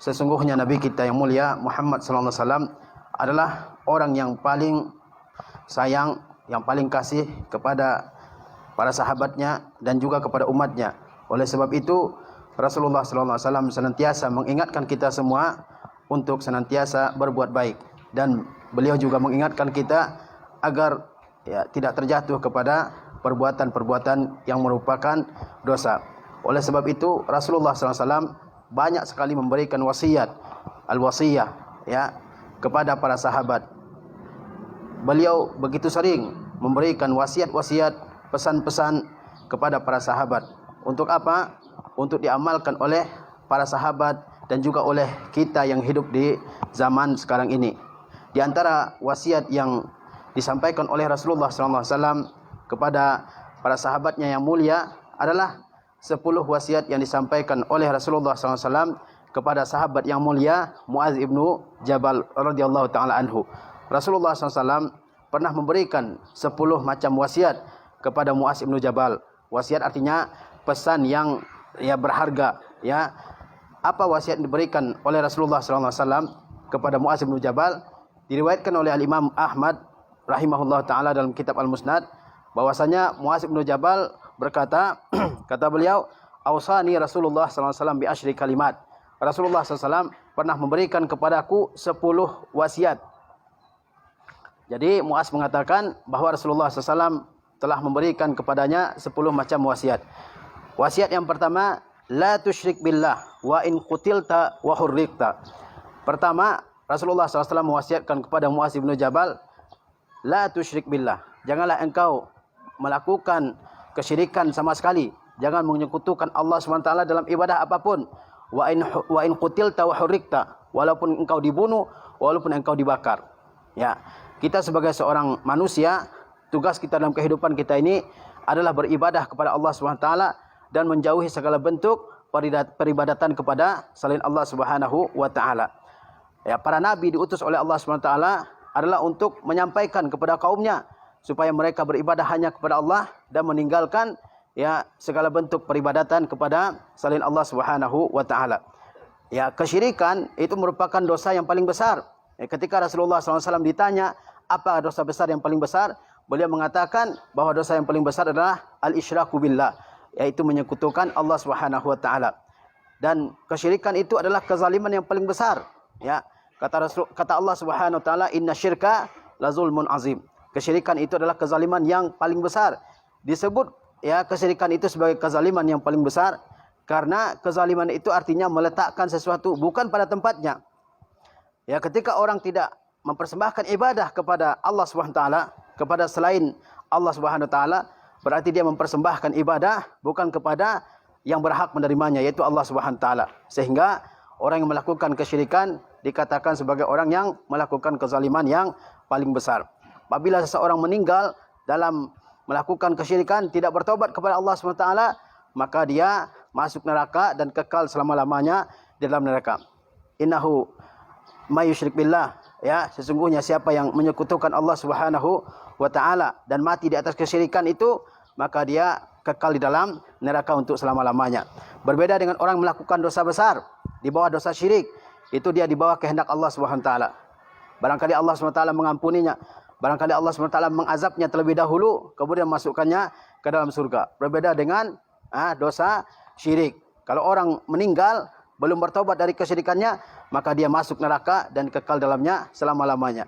sesungguhnya Nabi kita yang mulia Muhammad sallallahu alaihi wasallam adalah orang yang paling sayang, yang paling kasih kepada para sahabatnya dan juga kepada umatnya. Oleh sebab itu Rasulullah sallallahu alaihi wasallam senantiasa mengingatkan kita semua untuk senantiasa berbuat baik, dan beliau juga mengingatkan kita agar tidak terjatuh kepada perbuatan-perbuatan yang merupakan dosa. Oleh sebab itu Rasulullah SAW banyak sekali memberikan wasiat, al-wasiyah kepada para sahabat. Beliau begitu sering memberikan wasiat-wasiat, pesan-pesan kepada para sahabat. Untuk apa? Untuk diamalkan oleh para sahabat dan juga oleh kita yang hidup di zaman sekarang ini. Di antara wasiat yang disampaikan oleh Rasulullah SAW kepada para sahabatnya yang mulia adalah 10 wasiat yang disampaikan oleh Rasulullah SAW kepada sahabat yang mulia Muaz ibnu Jabal radhiyallahu taala anhu. Rasulullah SAW pernah memberikan 10 macam wasiat kepada Muaz ibnu Jabal. Wasiat artinya pesan yang berharga. Apa wasiat yang diberikan oleh Rasulullah SAW kepada Muaz ibnu Jabal? Diriwayatkan oleh Al-Imam Ahmad rahimahullah taala dalam kitab Al-Musnad bahwasanya Muaz ibnu Jabal berkata, kata beliau, "Ausani Rasulullah sallallahu alaihi wasallam bi asyri kalimat." Rasulullah SAW pernah memberikan kepadaku 10 wasiat. Jadi Muaz mengatakan bahwa Rasulullah SAW telah memberikan kepadanya 10 macam wasiat. Wasiat yang pertama, la tusyrik billah wa in qutilta wa hurriqta. Pertama, Rasulullah SAW mewasiatkan kepada Muaz ibnu Jabal, la tusyrik billah, janganlah engkau melakukan kesyirikan sama sekali. Jangan menyekutukan Allah SWT dalam ibadah apapun. Wa in qutilta wa hurriqta, walaupun engkau dibunuh, walaupun engkau dibakar. Kita sebagai seorang manusia, tugas kita dalam kehidupan kita ini adalah beribadah kepada Allah SWT dan menjauhi segala bentuk peribadatan kepada selain Allah Subhanahu wa taala. Para nabi diutus oleh Allah SWT adalah untuk menyampaikan kepada kaumnya supaya mereka beribadah hanya kepada Allah dan meninggalkan segala bentuk peribadatan kepada selain Allah Subhanahu wa taala. Kesyirikan itu merupakan dosa yang paling besar. Ketika Rasulullah SAW ditanya apa dosa besar yang paling besar, beliau mengatakan bahwa dosa yang paling besar adalah al-isyraku billah, yaitu menyekutukan Allah Subhanahu wa taala. Dan kesyirikan itu adalah kezaliman yang paling besar. Kata Allah Subhanahu wa taala, "Inna syirka la zulmun azim." Kesyirikan itu adalah kezaliman yang paling besar. Disebut kesyirikan itu sebagai kezaliman yang paling besar karena kezaliman itu artinya meletakkan sesuatu bukan pada tempatnya. Ketika orang tidak mempersembahkan ibadah kepada Allah Subhanahu wa taala, kepada selain Allah Subhanahu wa taala, berarti dia mempersembahkan ibadah bukan kepada yang berhak menerimanya, yaitu Allah Subhanahu wa taala. Sehingga orang yang melakukan kesyirikan dikatakan sebagai orang yang melakukan kezaliman yang paling besar. Apabila seseorang meninggal dalam melakukan kesyirikan, tidak bertobat kepada Allah SWT, maka dia masuk neraka dan kekal selama-lamanya di dalam neraka. Innahu may yusyrik billah, sesungguhnya siapa yang menyekutukan Allah Subhanahu wa taala dan mati di atas kesyirikan itu, maka dia kekal di dalam neraka untuk selama-lamanya. Berbeda dengan orang melakukan dosa besar di bawah dosa syirik, itu dia di bawah kehendak Allah Subhanahu wa taala. Barangkali Allah Subhanahu wa taala mengampuninya, barangkali Allah SWT mengazabnya terlebih dahulu, kemudian masukkannya ke dalam surga. Berbeda dengan dosa syirik. Kalau orang meninggal, belum bertobat dari kesyirikannya, maka dia masuk neraka dan kekal dalamnya selama-lamanya.